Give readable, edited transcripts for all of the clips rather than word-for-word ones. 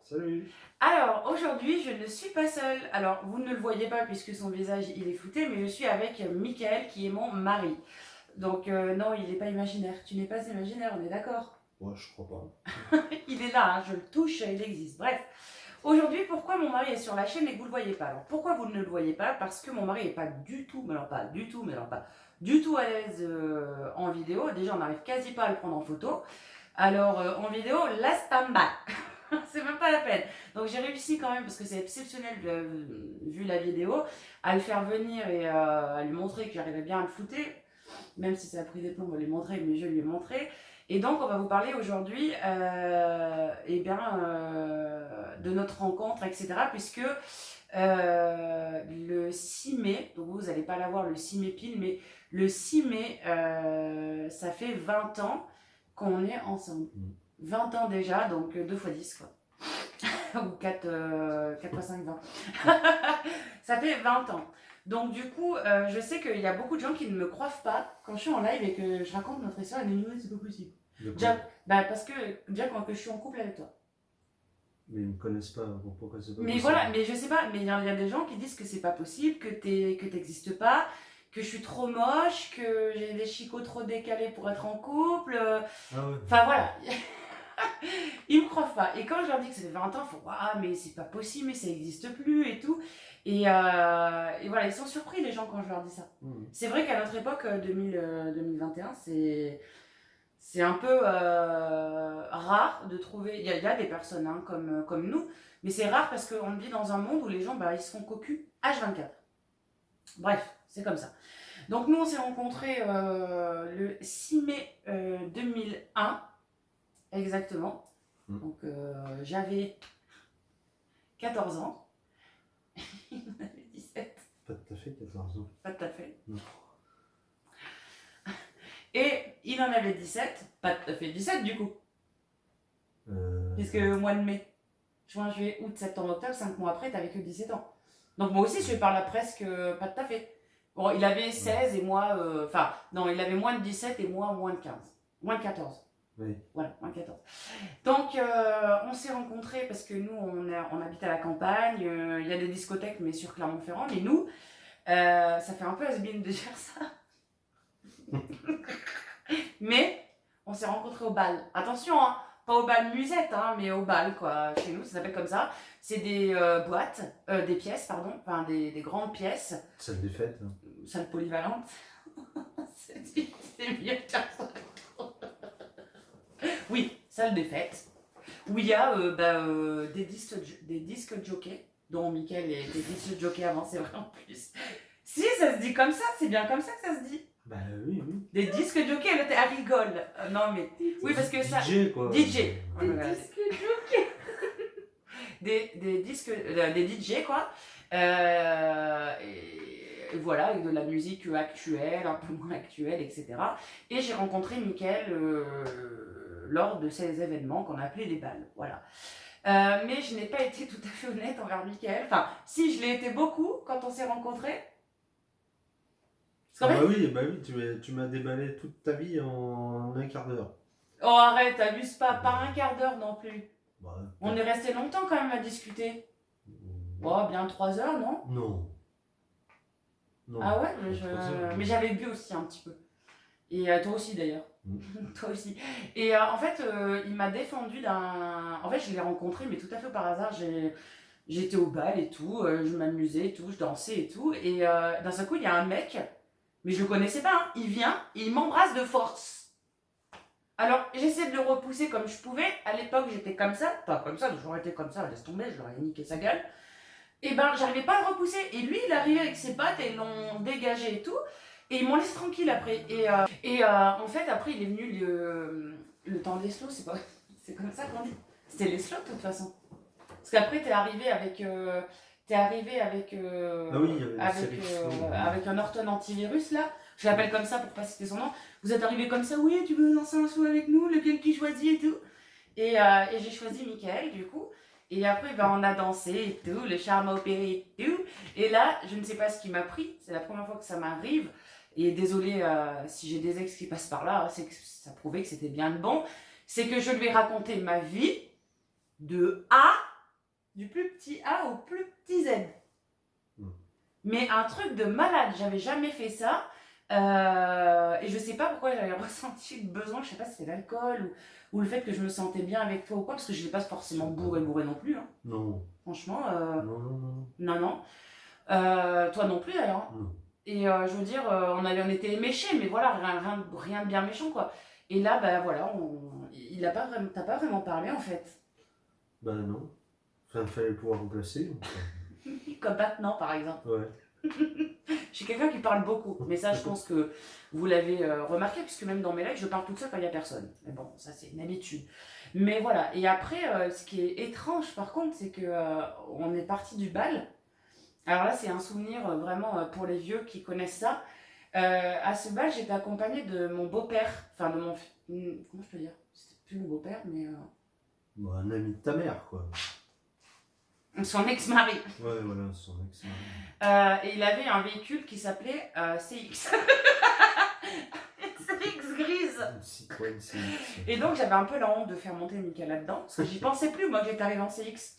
Salut. Alors, aujourd'hui, je ne suis pas seule. Alors, vous ne le voyez pas puisque son visage, il est flouté, mais je suis avec Mickaël, qui est mon mari. Donc, non, il n'est pas imaginaire. Tu n'es pas imaginaire, on est d'accord? Moi, je crois pas. Il est là, hein, je le touche, il existe. Bref. Aujourd'hui, pourquoi mon mari est sur la chaîne et que vous ne le voyez pas? Alors, pourquoi vous ne le voyez pas? Parce que mon mari n'est pas du tout, mais alors pas du tout, mais alors pas du tout à l'aise en vidéo. Déjà, on n'arrive quasi pas à le prendre en photo. Alors, en vidéo, laisse tomber. C'est même pas la peine. Donc j'ai réussi quand même, parce que c'est exceptionnel vu la vidéo, à le faire venir et à lui montrer que j'arrivais bien à le flouter. Même si ça a pris des plombs à lui montrer, mais je lui ai montré. Et donc on va vous parler aujourd'hui de notre rencontre, etc. Puisque le 6 mai, donc vous n'allez pas l'avoir le 6 mai pile, mais le 6 mai, ça fait 20 ans qu'on est ensemble. 20 ans déjà, donc 2 x 10 quoi. Ou 4 x 5, 20. Ça fait 20 ans. Donc du coup, je sais qu'il y a beaucoup de gens qui ne me croient pas quand je suis en live et que je raconte notre histoire et ils me disent c'est pas possible. Déjà, parce que déjà quand je suis en couple avec toi. Mais ils me connaissent pas, pourquoi c'est pas Mais possible. voilà, mais je sais pas, mais il y a des gens qui disent que c'est pas possible, que t'existes pas, que je suis trop moche, que j'ai des chicots trop décalés pour être en couple. Ah ouais. Enfin voilà. Ils me croient pas. Et quand je leur dis que ça fait 20 ans, ils font ah mais c'est pas possible, mais ça n'existe plus et tout. Et voilà, ils sont surpris les gens quand je leur dis ça. C'est vrai qu'à notre époque, 2021, c'est un peu rare de trouver. Il y a des personnes hein, comme nous, mais c'est rare parce qu'on vit dans un monde où les gens ils se font cocu H24. Bref, c'est comme ça. Donc nous on s'est rencontrés le 6 mai 2001. Exactement. Donc j'avais 14 ans. Il en avait 17. Pas tout à fait 14 ans. Pas tout à fait. Non. Et il en avait 17. Pas tout à fait 17 du coup. Puisque au mois de mai, juin, juillet, août, septembre, octobre, 5 mois après, t'avais que 17 ans. Donc moi aussi je lui parle presque pas tout à fait. Bon, il avait 16 et moi... Enfin, non, il avait moins de 17 et moi moins de 15. Moins de 14. Oui. Voilà, moins 14. Donc, on s'est rencontrés parce que nous, on habite à la campagne. Il y a des discothèques, mais sur Clermont-Ferrand. Mais nous, ça fait un peu has-been de dire ça. Mais, on s'est rencontrés au bal. Attention, hein, pas au bal musette, hein, mais au bal, quoi. Chez nous, ça s'appelle comme ça. C'est des boîtes, des pièces, pardon. Enfin, des grandes pièces. Salle des fêtes. Hein. Salle polyvalente. C'est mieux de faire ça. Oui, salle des fêtes, où il y a des disques jockeys, dont Mickaël était disque jockey avant, c'est vrai en plus. Si, ça se dit comme ça, c'est bien comme ça que ça se dit. Bah oui, oui. Des disques jockeys, elle rigole. Non mais, oui parce que ça... DJ quoi. DJ. Des disques jockeys. Des DJ quoi. Et voilà, avec de la musique actuelle, un peu moins actuelle, etc. Et j'ai rencontré Mickaël lors de ces événements qu'on appelait les balles. Voilà. Mais je n'ai pas été tout à fait honnête envers Mickaël. Enfin, si, je l'ai été beaucoup quand on s'est rencontrés. Ah bah oui, tu m'as déballé toute ta vie en un quart d'heure. Oh arrête, abuse pas un quart d'heure non plus. Bah, on est resté longtemps quand même à discuter. Oh, bien 3 heures, non? Non. Non. Ah ouais, mais j'avais bu aussi un petit peu. Et toi aussi d'ailleurs. Toi aussi. Et en fait, il m'a défendu d'un... En fait, je l'ai rencontré, mais tout à fait par hasard. J'étais au bal et tout, je m'amusais et tout, je dansais et tout. Et d'un seul coup, il y a un mec, mais je le connaissais pas, hein, il vient et il m'embrasse de force. Alors, j'essaie de le repousser comme je pouvais. À l'époque, j'étais comme ça. Pas comme ça, j'aurais été comme ça, laisse tomber, je leur ai niqué sa gueule. Et ben, j'arrivais pas à le repousser. Et lui, il arrivait avec ses pattes et ils l'ont dégagé et tout. Et ils m'ont laissé tranquille après. Et en fait, après, il est venu le temps des slows, c'est comme ça qu'on dit. C'était les slows de toute façon. Parce qu'après, t'es arrivé avec... Ah oui, avec un Norton antivirus là. Je l'appelle comme ça pour pas citer son nom. Vous êtes arrivé comme ça, oui, tu veux danser un slow avec nous, lequel tu choisis et tout. Et j'ai choisi Mickaël du coup. Et après, on a dansé et tout, le charme a opéré et tout. Et là, je ne sais pas ce qui m'a pris. C'est la première fois que ça m'arrive. Et désolé si j'ai des ex qui passent par là, c'est que ça prouvait que c'était bien le bon. C'est que je lui ai raconté ma vie de A Du plus petit A au plus petit Z. Mm. Mais un truc de malade, j'avais jamais fait ça. Et je sais pas pourquoi j'avais ressenti le besoin, je sais pas si c'est l'alcool ou le fait que je me sentais bien avec toi ou quoi, parce que je n'ai pas forcément bourré non plus. Hein. Non. Franchement, Non. Toi non plus d'ailleurs. Non. Et je veux dire, on était éméchés, mais voilà, rien de bien méchant quoi. Et là, bah voilà, t'as pas vraiment parlé en fait. Bah non. Enfin, fallait pouvoir remplacer. Comme maintenant par exemple. Ouais. Je suis quelqu'un qui parle beaucoup, mais ça je pense que vous l'avez remarqué, puisque même dans mes lives, je parle toute seule quand il n'y a personne. Mais bon, ça c'est une habitude. Mais voilà, et après, ce qui est étrange par contre, c'est que on est parti du bal. Alors là, c'est un souvenir vraiment pour les vieux qui connaissent ça. À ce bal, j'étais accompagnée de mon beau-père, enfin de mon... Comment je peux dire? C'était plus mon beau-père, mais... Bon, un ami de ta mère, quoi. Son ex-mari. Ouais, voilà, son ex-mari. Et il avait un véhicule qui s'appelait CX. CX grise. Citroën CX. Et donc j'avais un peu la honte de faire monter Mickaël là-dedans, parce que j'y pensais plus, moi que j'étais arrivée en CX.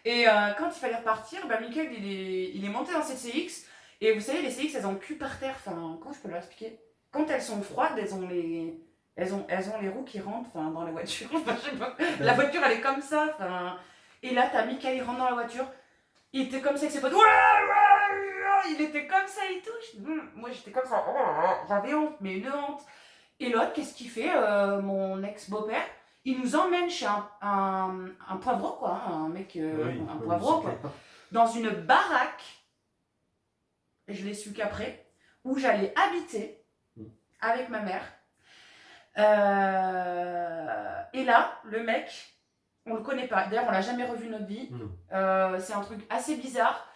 Et quand il fallait repartir, bah, Mickaël il est monté dans cette CX. Et vous savez, les CX elles ont le cul par terre, enfin, comment je peux leur expliquer? Quand elles sont froides, elles ont les roues qui rentrent dans la voiture. Enfin, je sais pas. La voiture elle est comme ça. Et là, t'as Mickaël, il rentre dans la voiture. Il était comme ça avec ses potes. Il était comme ça et tout. Moi, j'étais comme ça. J'avais honte, mais une honte. Et l'autre, qu'est-ce qu'il fait, mon ex-beau-père? Il nous emmène chez un poivreau, quoi. Un mec, un poivreau, quoi. Dans une baraque. Et je l'ai su qu'après. Où j'allais habiter avec ma mère. Et là, le mec... On le connaît pas. D'ailleurs, on l'a jamais revu de notre vie. C'est un truc assez bizarre.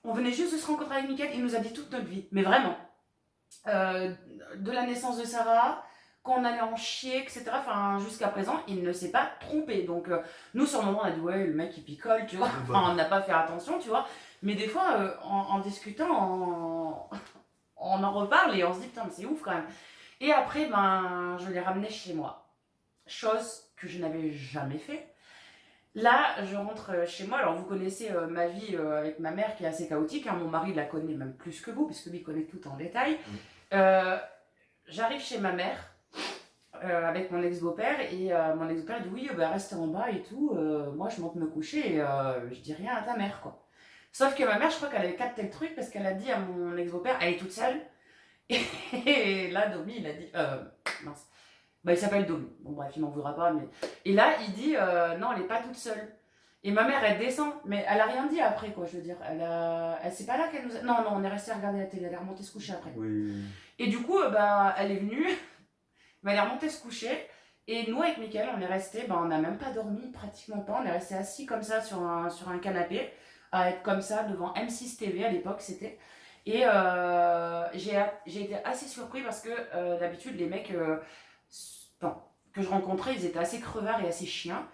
On venait juste de se rencontrer avec Mickaël. Il nous a dit toute notre vie. Mais vraiment. De la naissance de Sarah, quand on allait en chier, etc. Enfin, jusqu'à présent, il ne s'est pas trompé. Donc, nous, sur le moment, on a dit, ouais, le mec, il picole, tu vois. Enfin, on n'a pas fait attention, tu vois. Mais des fois, en discutant, on en reparle et on se dit, putain, mais c'est ouf quand même. Et après, je l'ai ramené chez moi. Chose que je n'avais jamais fait. Là, je rentre chez moi. Alors, vous connaissez ma vie avec ma mère qui est assez chaotique. Hein. Mon mari la connaît même plus que vous, puisque lui connaît tout en détail. J'arrive chez ma mère avec mon ex-beau-père et mon ex-beau-père dit oui, reste en bas et tout. Moi, je monte me coucher et je dis rien à ta mère, quoi. Sauf que ma mère, je crois qu'elle avait capté le truc parce qu'elle a dit à mon ex-beau-père, elle est toute seule. Et là, Domi, il a dit, mince. Il s'appelle Domi. Bon, bref, il m'en voudra pas. Mais... Et là, il dit, non, elle est pas toute seule. Et ma mère, elle descend, mais elle a rien dit après, quoi, je veux dire. C'est pas là qu'elle nous a... Non, on est resté à regarder la télé, elle est remontée se coucher après. Oui. Et du coup, elle est venue, elle est remontée se coucher. Et nous, avec Mickaël, on est resté, on n'a même pas dormi, pratiquement pas. On est resté assis comme ça sur un canapé, à être comme ça devant M6 TV à l'époque, c'était. Et j'ai été assez surpris parce que d'habitude, les mecs que je rencontrais, ils étaient assez crevards et assez chiens.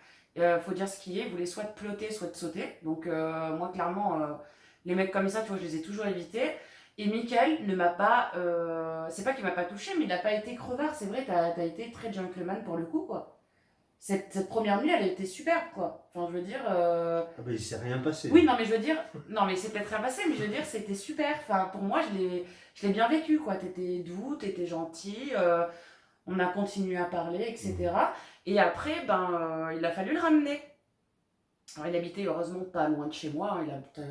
Faut dire ce qui est, ils voulaient soit te ploter, soit te sauter. Donc moi, clairement, les mecs comme ça, tu vois, je les ai toujours évités. Et Mickaël ne m'a pas... c'est pas qu'il m'a pas touché, mais il n'a pas été crevard. C'est vrai, t'as été très gentleman pour le coup, quoi. Cette première nuit, elle a été superbe, quoi. Enfin, je veux dire... il s'est rien passé. Oui, non, mais je veux dire... Non, mais c'est peut-être rien passé, mais je veux dire, c'était super. Enfin, pour moi, je l'ai bien vécu, quoi. T'étais doux, t'étais gentil. On a continué à parler, etc. Et après, il a fallu le ramener. Alors, il habitait heureusement pas loin de chez moi.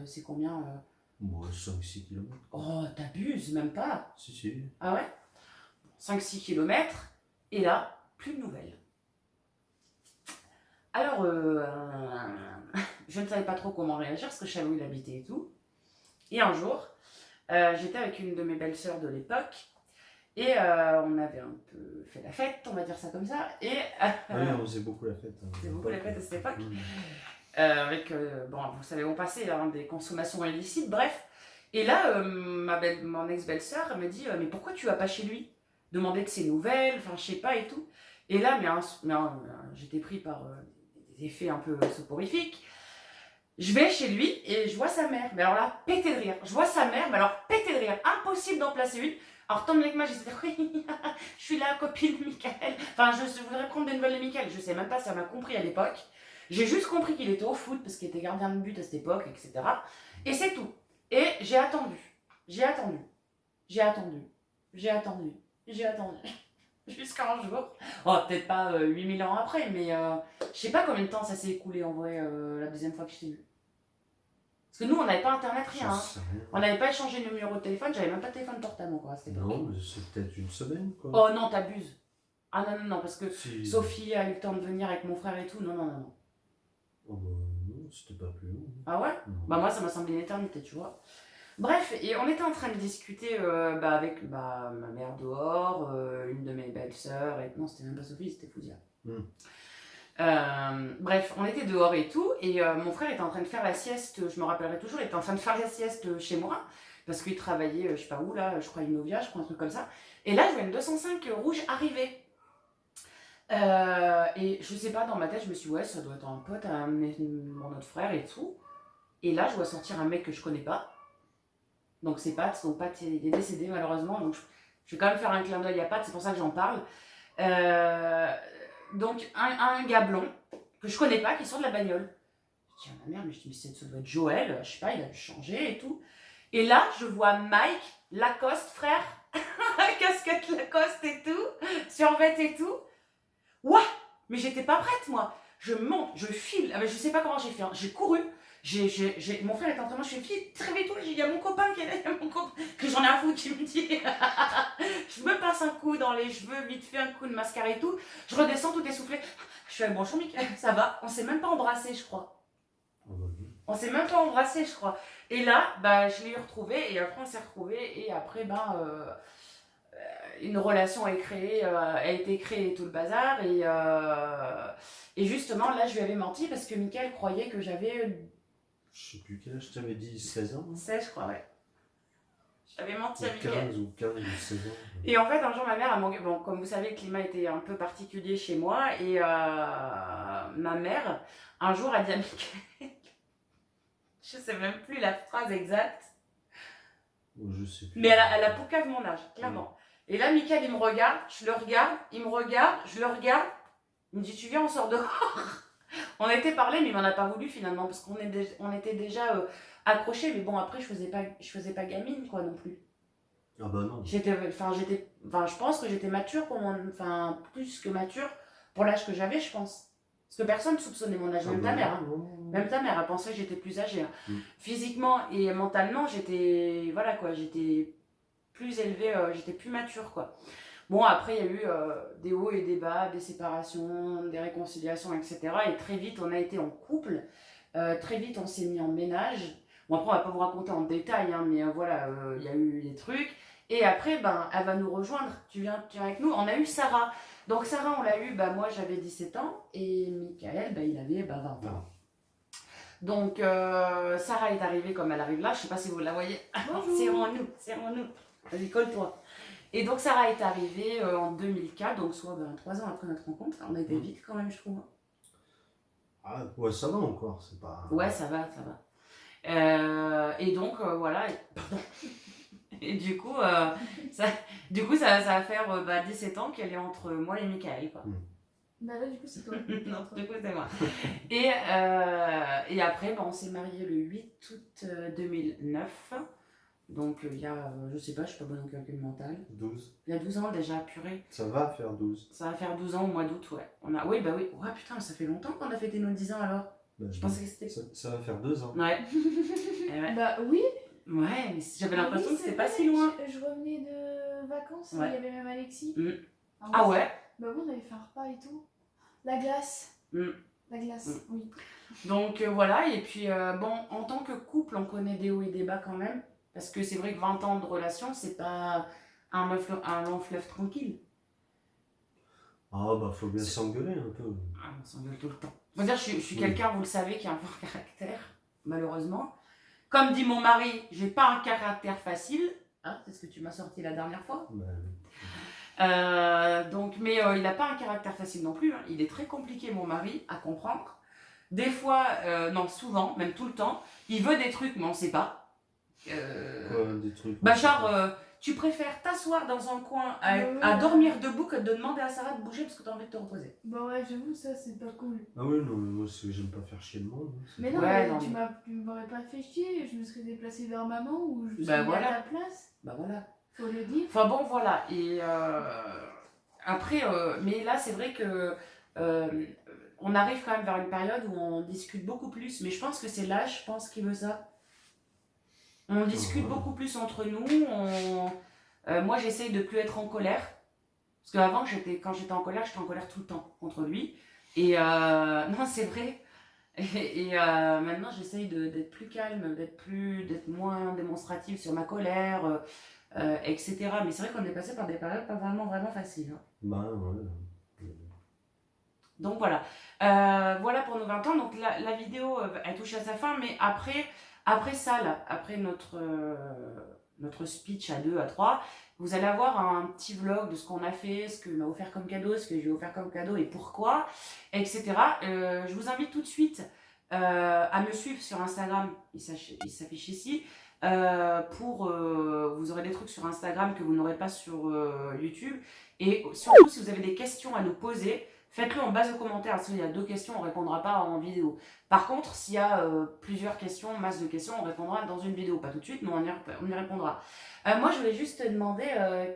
C'est combien 5-6 km. Oh, t'abuses, même pas. Si. Ah ouais 5-6 km. Et là, plus de nouvelles. Alors, je ne savais pas trop comment réagir parce que je savais où il habitait et tout. Et un jour, j'étais avec une de mes belles-sœurs de l'époque. Et on avait un peu fait la fête, on va dire ça comme ça. Et, oui, on faisait beaucoup la fête. On faisait beaucoup la fête à cette époque. Avec, vous savez, on passait des consommations illicites, bref. Et là, mon ex-belle-sœur me dit mais pourquoi tu vas pas chez lui? Demander de ses nouvelles, enfin, je sais pas et tout. Et là, j'étais pris par des effets un peu soporifiques. Je vais chez lui et je vois sa mère. Mais alors là, pété de rire. Je vois sa mère, mais alors pété de rire. Impossible d'en placer une. Alors, Tom avec moi, j'étais oui, je suis la copine de Mickaël. Enfin, je voudrais prendre des nouvelles de Mickaël. Je sais même pas si elle m'a compris à l'époque. J'ai juste compris qu'il était au foot parce qu'il était gardien de but à cette époque, etc. Et c'est tout. Et j'ai attendu. J'ai attendu. J'ai attendu. J'ai attendu. J'ai attendu. Jusqu'à un jour. Oh, peut-être pas 8000 ans après, mais je sais pas combien de temps ça s'est écoulé en vrai la deuxième fois que je t'ai vu. Parce que nous, on n'avait pas internet, rien. J'en Hein. sais rien. On n'avait pas échangé de numéro de téléphone, j'avais même pas de téléphone portable encore à cette époque. Non, mais c'est peut-être une semaine, quoi. Oh non, t'abuses. Ah non, non, non, parce que Si. Sophie a eu le temps de venir avec mon frère et tout. Non, non, non, non. Oh bah non, c'était pas plus long. Ah ouais? Non. Bah moi, ça m'a semblé une éternité, tu vois. Bref, et on était en train de discuter avec ma mère dehors, une de mes belles-sœurs, et non, c'était même pas Sophie, c'était Fouzia. Bref, on était dehors et tout, et mon frère était en train de faire la sieste, je me rappellerai toujours, il était en train de faire la sieste chez moi, parce qu'il travaillait, je sais pas où, là, je crois Innovia, je crois un truc comme ça. Et là, je vois une 205 rouge arriver. Et je sais pas, dans ma tête, je me suis dit, ouais, ça doit être un pote, mon autre frère et tout. Et là, je vois sortir un mec que je connais pas. Donc c'est Pat, donc Pat il est décédé malheureusement, donc je vais quand même faire un clin d'œil à Pat, c'est pour ça que j'en parle. Donc un gars blond, que je connais pas, qui sort de la bagnole. Je dis à ma mère, mais je dis, mais ça doit être Joël, je sais pas, il a dû changer et tout. Et là, je vois Mike, Lacoste, frère, casquette Lacoste et tout, survêt et tout. Ouah, mais j'étais pas prête moi. Je monte, je file, ah, mais je sais pas comment j'ai fait, hein. J'ai couru. Mon frère est en train de moi, je fais vite, très vite, il y a mon copain qui est là, il y a mon copain, que j'en ai un fou qui me dit, je me passe un coup dans les cheveux, vite fait un coup de mascara et tout, je redescends tout essoufflé, je fais bonjour Mickaël, ça va, on s'est même pas embrassé je crois. Oh bah oui. On s'est même pas embrassé je crois. Et là, bah, je l'ai eu retrouvé et après on s'est retrouvés et après, une relation est créée, a été créée et tout le bazar et justement là je lui avais menti parce que Mickaël croyait que j'avais... Je sais plus quel âge, tu avais dit 16 ans. 16 je crois, ouais. J'avais menti Ou à Mickaël. 15 ou 15 ou 16 ans. Et en fait, un jour, ma mère a manqué. Bon, comme vous savez, le climat était un peu particulier chez moi. Et ma mère, un jour, a dit à Mickaël, je sais même plus la phrase exacte, Oh, je sais plus. mais elle a poucave mon âge, clairement. Et là, Mickaël, il me regarde, je le regarde, il me regarde, je le regarde. Il me dit, tu viens, on sort dehors. On était parlé, mais il m'en a pas voulu finalement, parce qu'on était déjà accrochés. Mais bon, après, je faisais pas gamine, quoi, non plus. Ah bah non. Je pense que j'étais mature plus que mature pour l'âge que j'avais, je pense. Parce que personne ne soupçonnait mon âge, même ta mère. Hein. Même ta mère, elle pensait que j'étais plus âgée. Hein. Physiquement et mentalement, j'étais plus élevée, j'étais plus mature, quoi. Bon, après, il y a eu des hauts et des bas, des séparations, des réconciliations, etc. Et très vite, on a été en couple. Très vite, on s'est mis en ménage. Bon, après, on va pas vous raconter en détail, hein, mais voilà, il y a eu des trucs. Et après, elle va nous rejoindre. Tu viens avec nous. On a eu Sarah. Donc, Sarah, on l'a eu, moi, j'avais 17 ans. Et Mickaël, il avait 20 ans. Donc, Sarah est arrivée comme elle arrive là. Je sais pas si vous la voyez. Serrons-nous. Vas-y, colle-toi. Et donc, Sarah est arrivée en 2004, donc soit 3 ans après notre rencontre. On a été vite quand même, je trouve. Ah ouais, ça va encore, c'est pas... Ouais, ça va. Et donc, voilà. Pardon. Et du coup, ça va faire 17 ans qu'elle est entre moi et Mickaël, quoi. Bah là, du coup, c'est toi. Non, du coup, c'est moi. Et après, on s'est mariés le 8 août 2009. Donc, il y a, je sais pas, je suis pas bonne en calcul mental. 12. Il y a 12 ans déjà, purée. Ça va faire 12. Ça va faire 12 ans au mois d'août, ouais. Oui. Ouais, putain, ça fait longtemps qu'on a fêté nos 10 ans alors. Bah, Je pensais que c'était... Ça va faire 2 ans. Ouais. Ouais. Bah oui. Ouais, mais j'avais l'impression que c'est c'était pas vrai, si loin. Je revenais de vacances, Ouais. il y avait même Alexis. Ah ouais? Bah oui, on avait fait un repas et tout. La glace. La glace, oui. Donc voilà, et puis en tant que couple, on connaît des hauts et des bas quand même. Parce que c'est vrai que 20 ans de relation, c'est pas un long fleuve tranquille. Ah bah faut bien s'engueuler un peu. Ah, on s'engueule tout le temps. On va dire, je suis quelqu'un, vous le savez, qui a un fort caractère, malheureusement. Comme dit mon mari, j'ai pas un caractère facile. Hein, c'est ce que tu m'as sorti la dernière fois. Bah, Mais il n'a pas un caractère facile non plus. Hein. Il est très compliqué, mon mari, à comprendre. Des fois, non, souvent, même tout le temps, il veut des trucs, mais on ne sait pas. quoi, des trucs. tu préfères t'asseoir dans un coin Ouais, à ouais. dormir debout que de demander à Sarah de bouger parce que tu as envie de te reposer. Bah ouais, j'avoue, ça c'est pas cool. Ah oui, non, mais moi, j'aime pas faire chier le monde. Hein, Mais non, Ouais, mais non, tu mais- m'aurais pas fait chier, je me serais déplacée vers maman ou je me Bah serais mis voilà. à ta place, Bah voilà. faut le dire. Enfin bon, voilà. Et après, mais là, c'est vrai que on arrive quand même vers une période où on discute beaucoup plus. Mais je pense que c'est l'âge, je pense, qui veut ça. On discute beaucoup plus entre nous. Moi, j'essaye de plus être en colère. Parce qu'avant, quand j'étais en colère tout le temps contre lui. Et non, c'est vrai. Et maintenant, j'essaye d'être plus calme, d'être moins démonstrative sur ma colère, etc. Mais c'est vrai qu'on est passé par des périodes pas vraiment faciles. Hein. Bah ouais. Donc voilà. Voilà pour nos 20 ans. Donc la vidéo, elle touche à sa fin. Mais après ça, là, après notre speech à 2, à 3, vous allez avoir un petit vlog de ce qu'on a fait, ce qu'il m'a offert comme cadeau, ce que je lui ai offert comme cadeau et pourquoi, etc. Je vous invite tout de suite à me suivre sur Instagram, il s'affiche ici, vous aurez des trucs sur Instagram que vous n'aurez pas sur YouTube. Et surtout, si vous avez des questions à nous poser, faites-le en base de commentaires. S'il y a 2 questions, on ne répondra pas en vidéo. Par contre, s'il y a plusieurs questions, masse de questions, on répondra dans une vidéo. Pas tout de suite, mais on y répondra. Moi, je voulais juste te demander,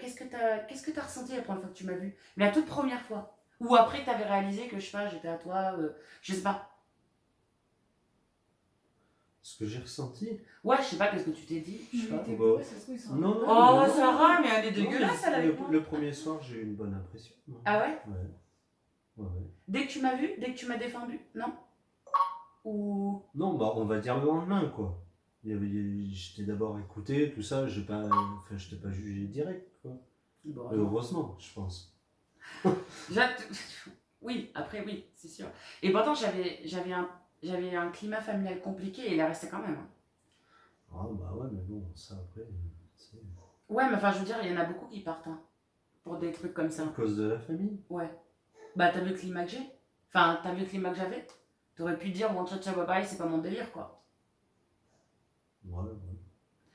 qu'est-ce que tu as ressenti la première fois que tu m'as vu? Mais la toute première fois. Ou après, tu avais réalisé que, je sais pas, j'étais à toi, je sais pas. Ce que j'ai ressenti. Ouais, je sais pas, qu'est-ce que tu t'es dit? Je sais pas. Mais Bah, pourquoi ça se trouve, ils sont non, non, Oh, non, Sarah, mais elle est Non, dégueulasse, mais elle avec moi. le premier soir, j'ai eu une bonne impression. moi. Ah ouais? Ouais. Ouais. Dès que tu m'as vu, dès que tu m'as défendu, non? Ou... Non, bah on va dire le lendemain, quoi. J'étais d'abord écouté, tout ça, je t'ai pas jugé direct, quoi. Bon, Heureusement, je pense. J'a- Oui, après oui, c'est sûr. Et pourtant j'avais un climat familial compliqué et il est resté quand même. Hein. Ah bah ouais, mais bon, ça après, c'est Ouais, mais enfin je veux dire, il y en a beaucoup qui partent hein, pour des trucs comme ça. à cause de la famille. Ouais. Bah t'as vu le climat que j'ai? Enfin, t'as vu le climat que j'avais? T'aurais pu dire bon ciao ciao bye bye, c'est pas mon délire quoi. Ouais.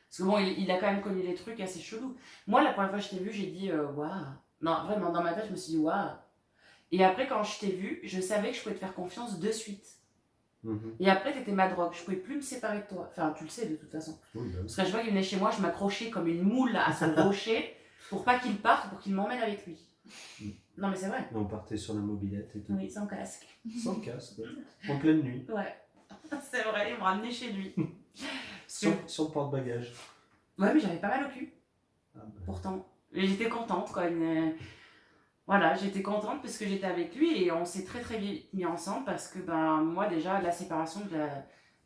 Parce que bon, il a quand même connu des trucs assez chelous. Moi la première fois que je t'ai vu, j'ai dit waouh. Non, vraiment dans ma tête, je me suis dit waouh. Et après quand je t'ai vu, je savais que je pouvais te faire confiance de suite. Mhm. Et après, t'étais ma drogue. Je pouvais plus me séparer de toi. Enfin, tu le sais de toute façon. Oui, bah oui. Parce qu'à chaque fois qu'il venait chez moi, je m'accrochais comme une moule à son rocher pour pas qu'il parte, pour qu'il m'emmène avec lui. Mm. Non, mais c'est vrai. Et on partait sur la mobilette et tout. Oui, sans casque. Sans casque, ouais. En pleine nuit. Ouais. C'est vrai, il me ramenait chez lui. Sur le porte-bagages. Ouais, mais j'avais pas mal au cul, Ah bah. pourtant. Et j'étais contente, quoi. Voilà, j'étais contente parce que j'étais avec lui et on s'est très vite mis ensemble parce que ben moi déjà la séparation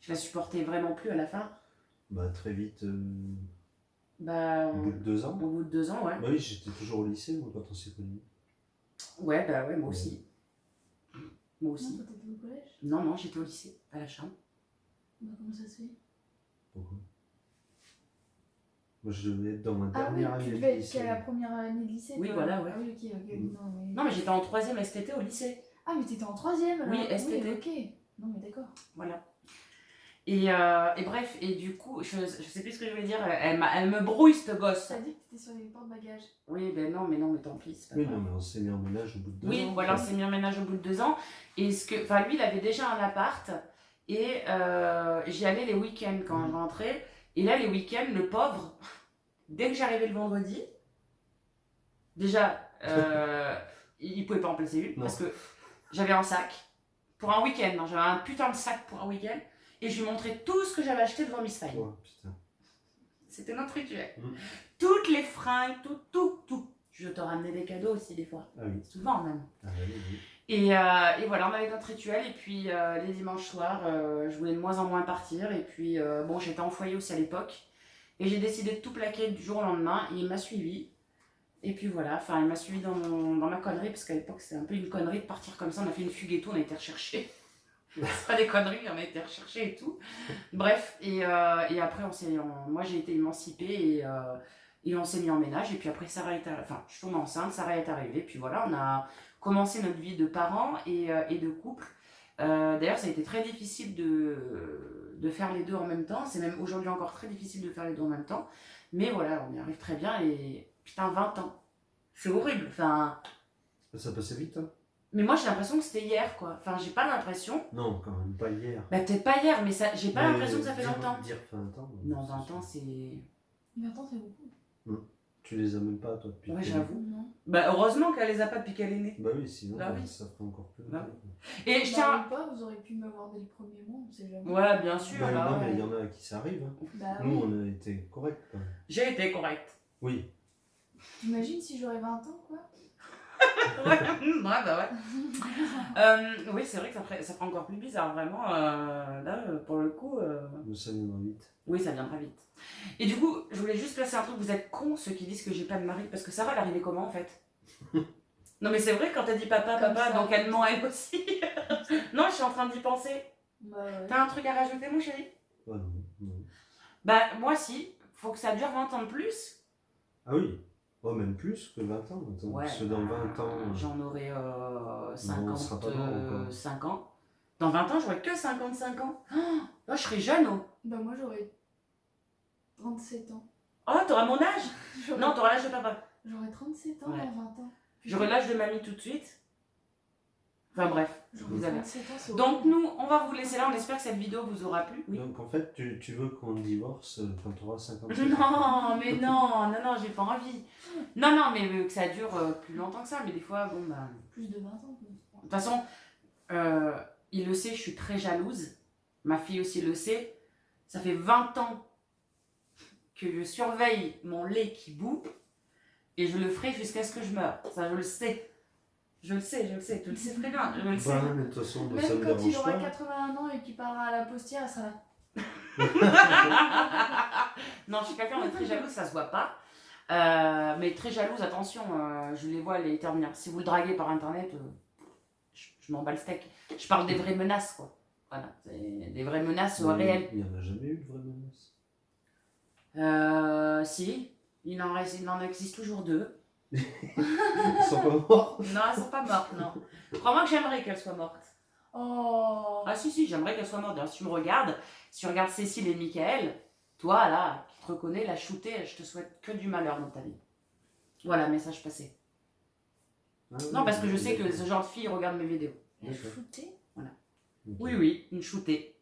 je la supportais vraiment plus à la fin. Bah très vite, Bah, au bout de 2 ans. au bout de 2 ans, ouais. Bah oui, j'étais toujours au lycée, moi, quand on s'est connus. Ouais, bah ouais, moi aussi. Moi Non, aussi. toi t'étais au collège. Non, j'étais au lycée, à la chambre. Bah comment ça se fait? Pourquoi? Moi, je devais être dans ma Ah oui, dernière tu année de devais être lycée. qu'à la première année de lycée. Oui, toi. voilà, ouais. Ah oui, ok. Mm. Non, mais j'étais en 3e STT au lycée. Ah, mais t'étais en 3e alors. Oui, STT. Ok. Non, mais d'accord. Voilà. Et bref, et du coup, je sais plus ce que je voulais dire, elle me brouille cette gosse. T'as dit que t'étais sur les porte-bagages. Oui, ben non, mais tant pis, c'est pas Oui, grave. non, mais on s'est mis en ménage au bout de 2 ans. Oui, voilà, on s'est mis en ménage au bout de 2 ans. Et lui, il avait déjà un appart. Et j'y allais les week-ends quand je rentrais. Et là, les week-ends, le pauvre, dès que j'arrivais le vendredi, déjà, il pouvait pas en placer une. Non. Parce que j'avais un sac pour un week-end. Non, j'avais un putain de sac pour un week-end. Et je lui montrais tout ce que j'avais acheté devant Miss Fine. Oh, putain. C'était notre rituel. Mm. Toutes les fringues, tout. Je te ramenais des cadeaux aussi des fois. Ah oui. Souvent même. Ah oui. Et voilà, on avait notre rituel. Et puis les dimanches soirs, je voulais de moins en moins partir. Et puis bon, j'étais en foyer aussi à l'époque. Et j'ai décidé de tout plaquer du jour au lendemain. Et il m'a suivi. Et puis voilà, enfin il m'a suivi dans ma connerie. Parce qu'à l'époque c'était un peu une connerie de partir comme ça. On a fait une fugue et tout, on a été recherchés. C'est pas des conneries, on a été recherchés et tout. Bref, et après moi j'ai été émancipée et on s'est mis en ménage. Et puis après Sarah enfin je suis tombée enceinte, Sarah est arrivée. Puis voilà, on a commencé notre vie de parents et de couple. D'ailleurs ça a été très difficile de faire les deux en même temps. C'est même aujourd'hui encore très difficile de faire les deux en même temps. Mais voilà, on y arrive très bien et putain, 20 ans. C'est horrible. Enfin, Ça passait vite, hein? mais moi j'ai l'impression que c'était hier quoi. Enfin, j'ai pas l'impression. Non, quand même pas hier. Bah, peut-être pas hier, mais ça, j'ai pas Mais l'impression que ça fait longtemps. Dire 20 ans. Non, 20 ans, c'est. 20 ans, c'est beaucoup. Tu les as même pas, toi, depuis. Ouais, que t'es j'avoue. Non. Bah, heureusement qu'elle les a pas depuis qu'elle est née. Bah oui, sinon, Bah oui. ça ferait encore plus Bah longtemps. Et je tiens. Ou pas, vous aurez pu m'avoir dès le premier mois, on sait jamais. Ouais, bien sûr. Bah, bah non, ouais. mais il y en a qui s'arrivent. Hein. Bah Nous, oui. on a été corrects quand même. J'ai été correcte. Oui. T'imagines si j'aurais 20 ans, quoi? Ouais, bah ouais. Oui, c'est vrai que ça ferait encore plus bizarre, vraiment. Là, pour le coup. Mais ça viendra vite. Oui, ça viendra vite. Et du coup, je voulais juste placer un truc. Vous êtes cons, ceux qui disent que j'ai pas de mari. Parce que Sarah, elle est arrivée comment, en fait? Non, mais c'est vrai, quand elle dit papa, Comme papa, ça. donc elle ment elle aussi. Non, je suis en train d'y penser. Bah ouais. T'as un truc à rajouter, mon chéri? Ah non, non. Bah, moi, si. Faut que ça dure 20 ans de plus. Ah oui. Oh, même plus que 20 ans. Attends, Ouais. parce que dans 20 ans. J'en aurai on sera pas mort encore. 55 ans. Dans 20 ans, j'aurai que 55 ans. Oh, je serai jeune, oh. Bah moi, j'aurais 37 ans. Oh, t'auras mon âge? J'aurais- Non, t'auras l'âge de papa. J'aurais 37 ans Ouais. dans 20 ans. J'aurai l'âge de mamie tout de suite. Enfin bref, J'aurais vous avez. 37 ans, c'est Donc horrible. nous, on va vous laisser là. On espère que cette vidéo vous aura plu. Oui. Donc en fait, tu veux qu'on divorce quand tu auras 50 ans? Non, mais non, j'ai pas envie. Non, mais que ça dure plus longtemps que ça. Mais des fois, bon, bah. Plus de 20 ans. quoi. De toute façon, il le sait, je suis très jalouse. Ma fille aussi le sait. Ça fait 20 ans que je surveille mon lait qui bout. Et je le ferai jusqu'à ce que je meure. Ça, je le sais. Je le sais. Tu le sais très bien. Je le sais. Bah, mais de toute façon, ça Même me quand il dérange aura pas. 81 ans et qu'il partira à la postière, elle sera là. Non, je suis quelqu'un de très jalouse, ça se voit pas. Mais très jalouse, attention, je les vois les terminer. Si vous le draguez par internet, je m'en bats le steak. Je parle des vraies menaces, quoi. Voilà, c'est des vraies menaces Mais réelles. il n'y en a jamais eu de vraie menace. Si, il en existe toujours deux. Ils sont pas morts. Non, elles sont pas mortes, non. Crois-moi que j'aimerais qu'elles soient mortes. Oh. Ah si, j'aimerais qu'elles soient mortes. D'ailleurs, si tu me regardes, si tu regardes Cécile et Michael, toi, là, qui te reconnais, la shootée, je te souhaite que du malheur dans ta vie. Voilà, message passé. Ah oui, Non, parce que je sais que d'accord. ce genre de fille regarde mes vidéos. Elle est D'accord. foutée. Ok. Oui, une shootée.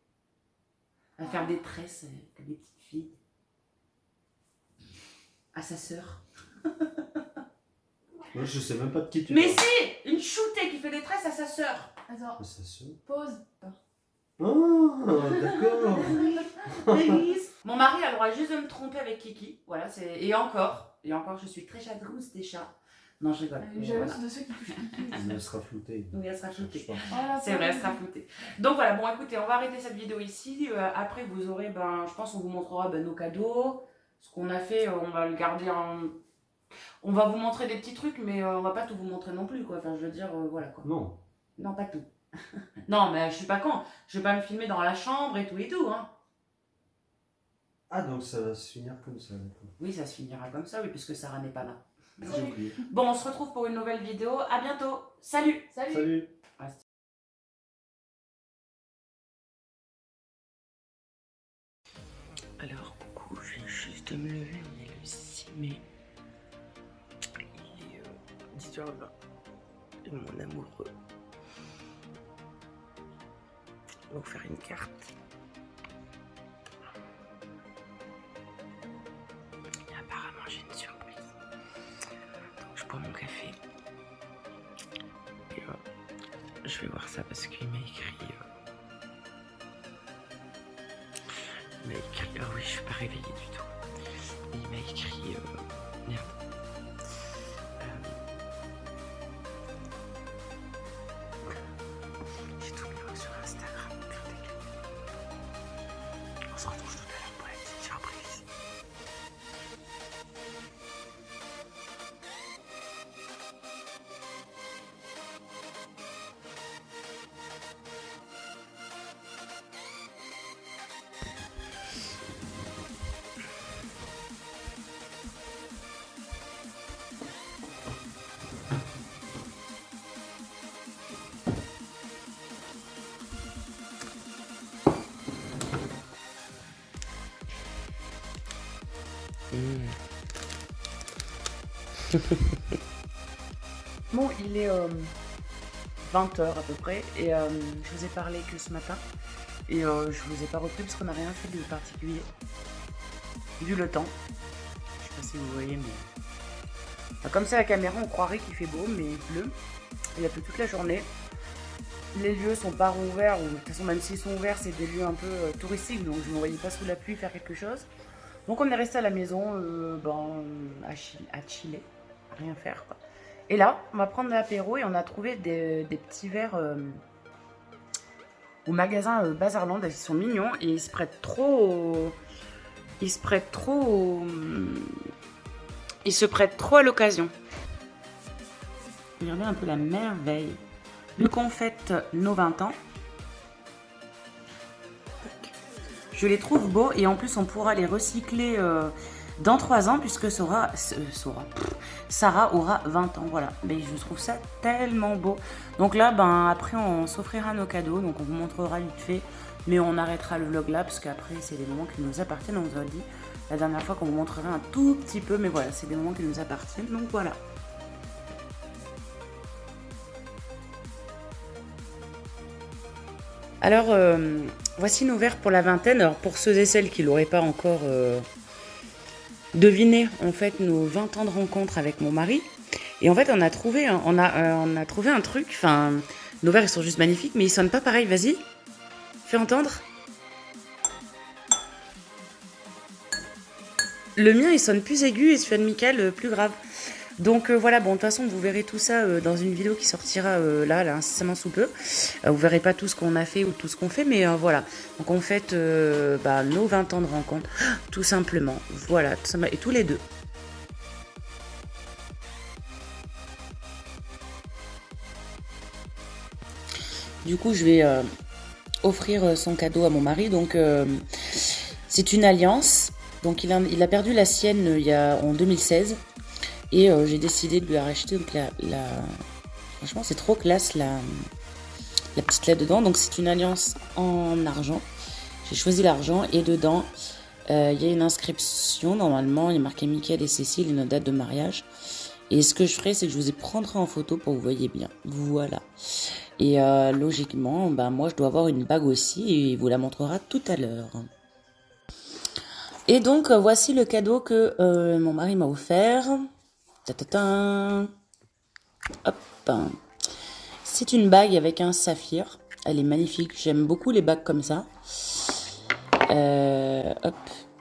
À faire des tresses avec des petites filles. À sa sœur. Moi, je sais même pas de qui tu Mais parles. si, une shootée qui fait des tresses à sa sœur. Attends, Ah, ça se... pause. Ah, d'accord. Mon mari a le droit juste de me tromper avec Kiki. Voilà, c'est. Et encore, je suis très jalouse des chats. Non, je rigole. Elle est jalouse de ceux qui touchent Kiki. Elle sera floutée. Oui, elle sera floutée. Je pense. Voilà, C'est vrai, elle sera floutée. Donc voilà, bon écoutez, on va arrêter cette vidéo ici. Après, vous aurez, je pense qu'on vous montrera nos cadeaux. Ce qu'on a fait, on va le garder en... On va vous montrer des petits trucs, mais on va pas tout vous montrer non plus, quoi. Enfin, je veux dire, voilà, quoi. Non. Non, pas tout. Non, mais je suis pas con. Je vais pas me filmer dans la chambre et tout, hein. Ah, donc ça va se finir comme ça, d'accord. Oui, ça se finira comme ça, oui, puisque Sarah n'est pas là. J'ai oublié. Bon, on se retrouve pour une nouvelle vidéo. À bientôt. Salut! Salut. Salut. Alors, coucou, je viens juste de me lever, on est le 6 mai. Il est 10h20. Et mon amoureux va vous faire une carte. Et apparemment, j'ai une surprise. Donc, je bois mon café. Et je vais voir ça parce qu'il m'a écrit. Il m'a écrit. Ah oui, je suis pas réveillée du tout. Et il m'a écrit. Merde. J'ai tout mis sur Instagram. On se retrouve tout à l'heure pour la petite surprise. Bon, il est 20 h à peu près et je vous ai parlé que ce matin et je vous ai pas repris parce qu'on n'a rien fait de particulier vu le temps. Je sais pas si vous voyez, mais enfin, comme c'est la caméra, on croirait qu'il fait beau, mais il pleut. Il a plu toute la journée. Les lieux sont pas rouverts, ou de toute façon même s'ils sont ouverts, c'est des lieux un peu touristiques, donc je ne me voyais pas sous la pluie faire quelque chose. Donc on est resté à la maison, à chiller, à rien faire quoi. Et là, on va prendre l'apéro et on a trouvé des petits verres au magasin Bazarland. Ils sont mignons et ils se prêtent trop à l'occasion. Regardez un peu la merveille. Vu qu'on fête nos 20 ans, je les trouve beaux et en plus on pourra les recycler dans 3 ans puisque Sarah aura 20 ans. Voilà, mais je trouve ça tellement beau. Donc là, après on s'offrira nos cadeaux, donc on vous montrera vite fait, mais on arrêtera le vlog là parce qu'après c'est des moments qui nous appartiennent. On vous a dit la dernière fois qu'on vous montrerait un tout petit peu, mais voilà, c'est des moments qui nous appartiennent, donc voilà. Alors, voici nos verres pour la vingtaine. Alors, pour ceux et celles qui ne l'auraient pas encore deviné, en fait, nos 20 ans de rencontre avec mon mari. Et en fait, on a trouvé un truc. Enfin, nos verres, ils sont juste magnifiques, mais ils sonnent pas pareil. Vas-y, fais entendre. Le mien, il sonne plus aigu et celui de Mickaël, plus grave. Donc voilà, bon, de toute façon, vous verrez tout ça dans une vidéo qui sortira là, incessamment sous peu. Vous verrez pas tout ce qu'on a fait ou tout ce qu'on fait, mais voilà. Donc on fête nos 20 ans de rencontre, tout simplement. Voilà, tout simplement, et tous les deux. Du coup, je vais offrir son cadeau à mon mari. Donc c'est une alliance. Donc il a perdu la sienne en 2016. Et j'ai décidé de lui racheter. Donc franchement, c'est trop classe la petite lettre dedans. Donc c'est une alliance en argent. J'ai choisi l'argent et dedans, il y a une inscription. Normalement, il est marqué Mickaël et Cécile et notre date de mariage. Et ce que je ferai, c'est que je vous ai prendrai en photo pour que vous voyez bien. Voilà. Et logiquement, moi, je dois avoir une bague aussi et il vous la montrera tout à l'heure. Et donc, voici le cadeau que mon mari m'a offert. Hop. C'est une bague avec un saphir. Elle est magnifique. J'aime beaucoup les bagues comme ça. Hop.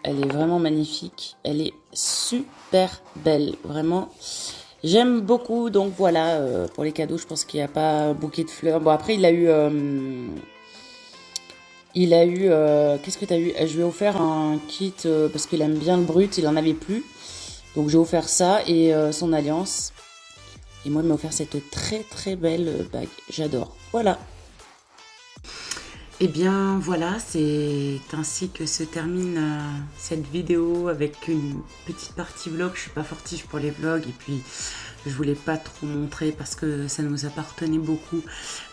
Elle est vraiment magnifique. Elle est super belle. Vraiment. J'aime beaucoup. Donc voilà. Pour les cadeaux, je pense qu'il n'y a pas un bouquet de fleurs. Bon, après, il a eu... qu'est-ce que tu as eu? Je lui ai offert un kit parce qu'il aime bien le brut. Il en avait plus. Donc j'ai offert ça et son alliance. Et moi, il m'a offert cette très très belle bague. J'adore. Voilà. Et bien voilà, c'est ainsi que se termine cette vidéo avec une petite partie vlog. Je suis pas fortive pour les vlogs et puis je voulais pas trop montrer parce que ça nous appartenait beaucoup.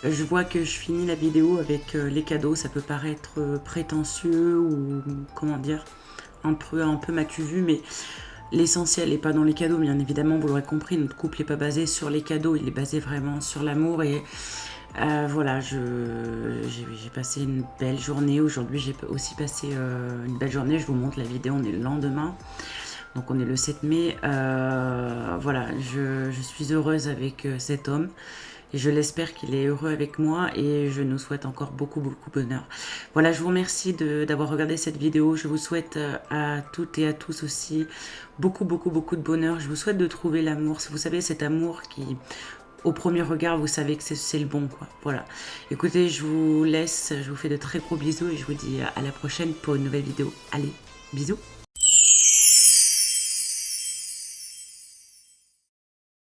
Je vois que je finis la vidéo avec les cadeaux. Ça peut paraître prétentieux ou comment dire, un peu m'as-tu vu, mais l'essentiel n'est pas dans les cadeaux, bien évidemment, vous l'aurez compris, notre couple n'est pas basé sur les cadeaux, il est basé vraiment sur l'amour. Et voilà, j'ai passé une belle journée. Aujourd'hui, j'ai aussi passé une belle journée. Je vous montre la vidéo, on est le lendemain. Donc on est le 7 mai. Voilà, je suis heureuse avec cet homme. Et je l'espère qu'il est heureux avec moi et je nous souhaite encore beaucoup de bonheur. Voilà, je vous remercie d'avoir regardé cette vidéo. Je vous souhaite à toutes et à tous aussi beaucoup de bonheur. Je vous souhaite de trouver l'amour. Vous savez, cet amour qui, au premier regard, vous savez que c'est le bon, quoi. Voilà. Écoutez, je vous laisse. Je vous fais de très gros bisous et je vous dis à la prochaine pour une nouvelle vidéo. Allez, bisous.